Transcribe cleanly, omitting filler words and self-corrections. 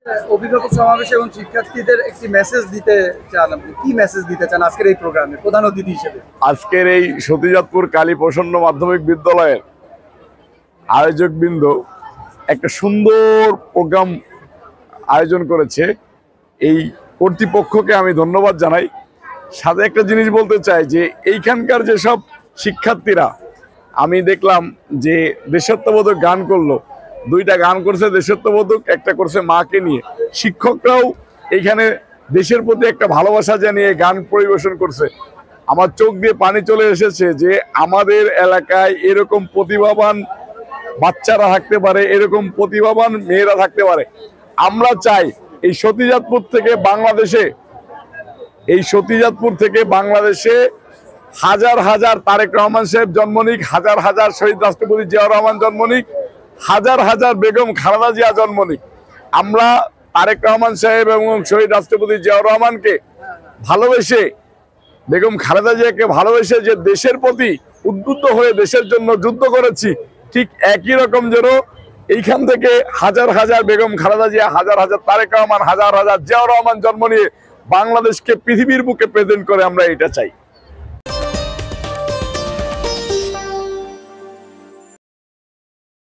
অভিভাবক সমাবেশ এবং শিক্ষার্থীদের একটি মেসেজ দিতে চান, আপনি কি মেসেজ দিতে চান আজকের এই প্রোগ্রামে প্রধান অতিথি হিসেবে? আজকের এই সতীজাতপুর কালী প্রসন্ন মাধ্যমিক বিদ্যালয়ের আয়োজকবৃন্দ একটা সুন্দর প্রোগ্রাম আয়োজন করেছে। এই কর্তৃপক্ষকে আমি ধন্যবাদ জানাই। সাথে একটা জিনিস বলতে চাই যে এইখানকার যেসব শিক্ষার্থীরা, আমি দেখলাম যে দেশাত্মবোধক গান করলো, দুইটা গান করছে দেশাত্মবোধক, একটা করছে মাকে নিয়ে। শিক্ষকরাও এইখানে দেশের প্রতি একটা ভালোবাসা জানিয়ে গান পরিবেশন করছে। আমার চোখ দিয়ে পানি চলে এসেছে যে আমাদের এলাকায় এরকম প্রতিভাবান বাচ্চারা থাকতে পারে, এরকম প্রতিভাবান মেয়েরা থাকতে পারে। আমরা চাই এই সতীজাতপুর থেকে বাংলাদেশে হাজার হাজার তারেক রহমান সাহেব জন্ম নিক, হাজার হাজার শহীদ রাষ্ট্রপতি জিয়াউর রহমান জন্ম নিক, হাজার হাজার বেগম খালেদা জিয়া জন্ম নিক। আমরা তারেক রহমান সাহেব এবং শহীদ রাষ্ট্রপতি জিয়াউর রহমানকে ভালোবেসে, বেগম খালেদা জিয়াকে ভালোবেসে যে দেশের প্রতি উদ্বুদ্ধ হয়ে দেশের জন্য যুদ্ধ করেছি, ঠিক একই রকম যেন এইখান থেকে হাজার হাজার বেগম খালেদা জিয়া, হাজার হাজার তারেক রহমান, হাজার হাজার জিয়াউর রহমান জন্ম নিয়ে বাংলাদেশকে পৃথিবীর বুকে প্রেজেন্ট করে, আমরা এটা চাই।